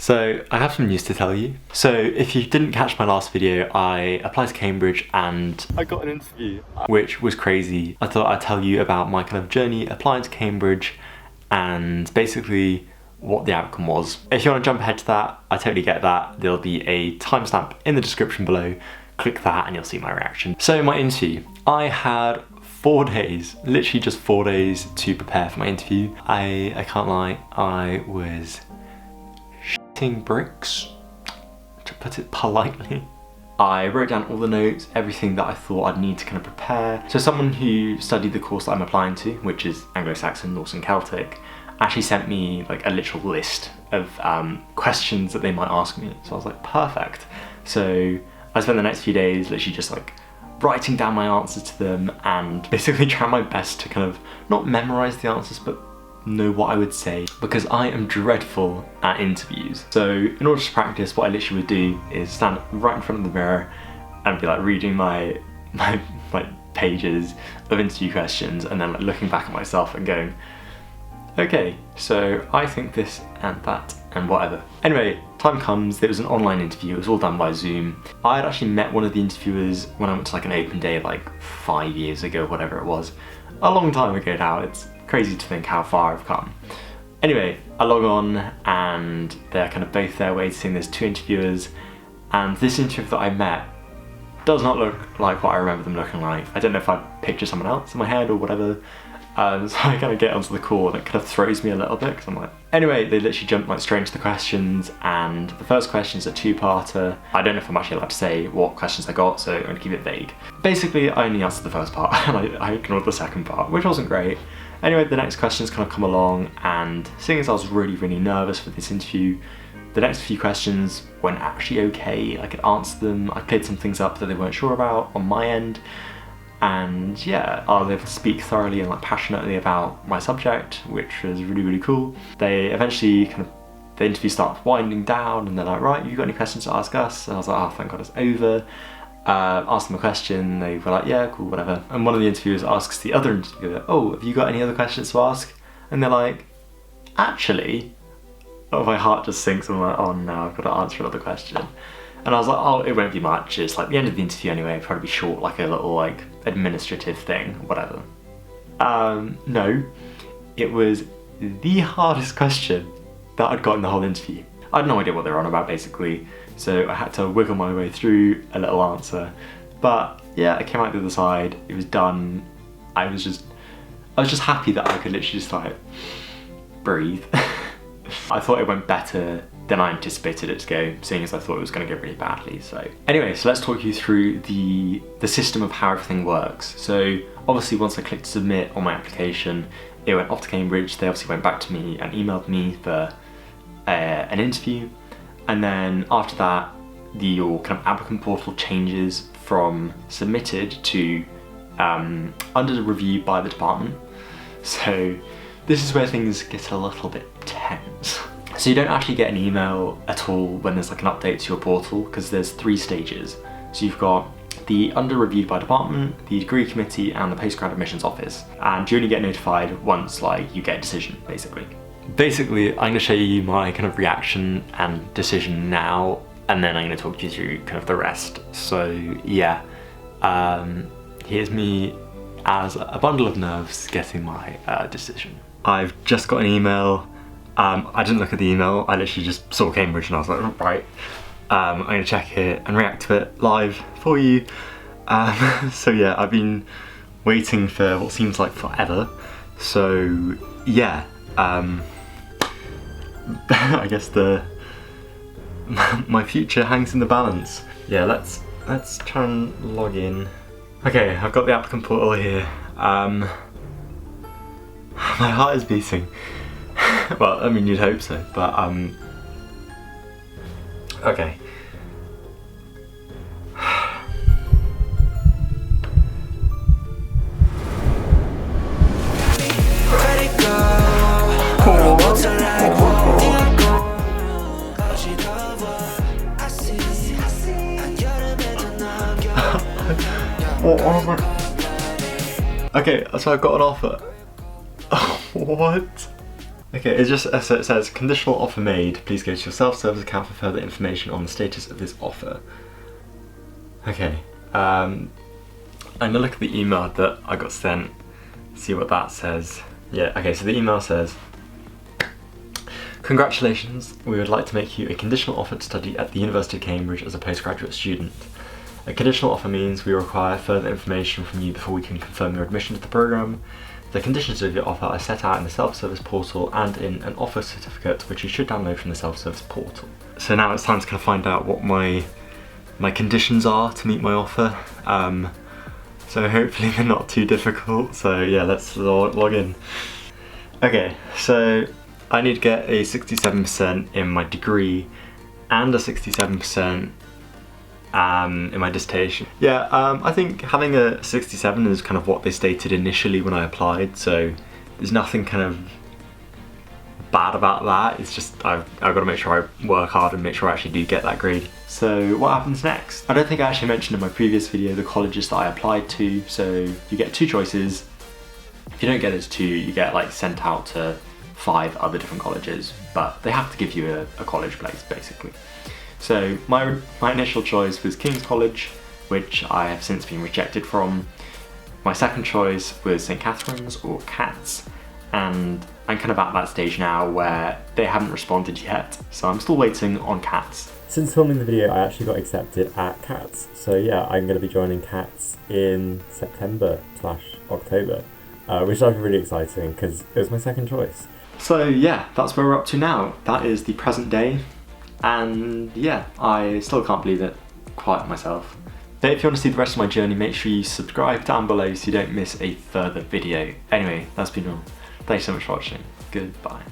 So I have some news to tell you. So if you didn't catch my last video, I applied to Cambridge and I got an interview, which was crazy. I thought I'd tell you about my kind of journey applying to Cambridge and basically what the outcome was. If you want to jump ahead to that, I totally get that. There'll be a timestamp in the description below. Click that and you'll see my reaction. So my interview, I had 4 days, literally just 4 days to prepare for my interview. I can't lie, I was shitting bricks, to put it politely. I wrote down all the notes, everything that I thought I'd need to kind of prepare. So someone who studied the course that I'm applying to, which is Anglo-Saxon, Norse and Celtic, actually sent me like a literal list of questions that they might ask me. So I was like, perfect. So I spent the next few days literally just like writing down my answers to them and basically trying my best to kind of not memorize the answers, but know what I would say, because I am dreadful at interviews. So in order to practice, what I literally would do is stand right in front of the mirror and be like reading my like pages of interview questions and then like looking back at myself and going, okay, so I think this and that and whatever. Anyway, time comes, it was an online interview, it was all done by Zoom. I had actually met one of the interviewers when I went to like an open day like 5 years ago, whatever it was. A long time ago now, it's crazy to think how far I've come. Anyway, I log on and they're kind of both there waiting, there's 2 interviewers, and this interviewer that I met does not look like what I remember them looking like. I don't know if I picture someone else in my head or whatever. So I kind of get onto the call and it kind of throws me a little bit because I'm like, anyway, they literally jump like straight into the questions, and the first question is a 2-parter. I don't know if I'm actually allowed to say what questions I got, so I'm going to keep it vague. Basically, I only answered the first part and I ignored the second part, which wasn't great. Anyway, the next questions kind of come along, and seeing as I was really nervous for this interview, the next few questions went actually okay. I could answer them, I cleared some things up that they weren't sure about on my end. And yeah, I was able to speak thoroughly and like passionately about my subject, which was really cool. They eventually the interview started winding down and they're like, right, you got any questions to ask us? And I was like, oh, thank God it's over. Asked them a question, they were like, yeah, cool, whatever. And one of the interviewers asks the other interviewer, oh, have you got any other questions to ask? And they're like, actually, oh, my heart just sinks and I'm like, oh no, I've got to answer another question. And I was like, oh, it won't be much, it's like the end of the interview anyway, it'll probably be short, like a little like administrative thing, whatever. No, it was the hardest question that I'd got in the whole interview. I had no idea what they were on about basically, so I had to wiggle my way through a little answer. But yeah, I came out the other side, it was done. I was just happy that I could literally just like breathe. I thought it went better than I anticipated it to go, seeing as I thought it was going to go really badly. So anyway, so let's talk you through the system of how everything works. So obviously once I clicked submit on my application, it went off to Cambridge. They obviously went back to me and emailed me for an interview. And then after that, your kind of applicant portal changes from submitted to under review by the department. So this is where things get a little bit tense. So you don't actually get an email at all when there's like an update to your portal, because there's 3 stages. So you've got the under reviewed by department, the degree committee, and the postgrad admissions office. And you only get notified once like you get a decision, basically. Basically, I'm going to show you my kind of reaction and decision now, and then I'm going to talk you through kind of the rest. So yeah, here's me as a bundle of nerves getting my decision. I've just got an email. I didn't look at the email, I literally just saw Cambridge and I was like, right, I'm going to check it and react to it live for you. So yeah, I've been waiting for what seems like forever. So yeah, I guess my future hangs in the balance. Yeah, let's try and log in. Okay, I've got the applicant portal here. My heart is beating. Well, I mean, you'd hope so, but okay. Okay, so I've got an offer. What? Okay, it just so it says, conditional offer made, please go to your self-service account for further information on the status of this offer. Okay, I'm gonna look at the email that I got sent, see what that says. Yeah, okay, so the email says, congratulations, we would like to make you a conditional offer to study at the University of Cambridge as a postgraduate student. A conditional offer means we require further information from you before we can confirm your admission to the programme. The conditions of your offer are set out in the self-service portal and in an offer certificate, which you should download from the self-service portal. So now it's time to kind of find out what my conditions are to meet my offer. So hopefully they're not too difficult. So yeah, let's log in. Okay, so I need to get a 67% in my degree and a 67% in my dissertation. Yeah, I think having a 67 is kind of what they stated initially when I applied, so there's nothing kind of bad about that. It's just I've got to make sure I work hard and make sure I actually do get that grade. So what happens next? I don't think I actually mentioned in my previous video the colleges that I applied to, so you get 2 choices. If you don't get those 2, you get like sent out to 5 other different colleges, but they have to give you a college place basically. So my initial choice was King's College, which I have since been rejected from. My second choice was St Catherine's, or CATS, and I'm kind of at that stage now where they haven't responded yet, so I'm still waiting on CATS. Since filming the video, I actually got accepted at CATS, so yeah, I'm going to be joining CATS in September/October, which is really exciting because it was my second choice. So yeah, that's where we're up to now. That is the present day. And yeah, I still can't believe it quite myself. But if you want to see the rest of my journey, make sure you subscribe down below so you don't miss a further video. Anyway, that's been all. Thanks so much for watching. Goodbye.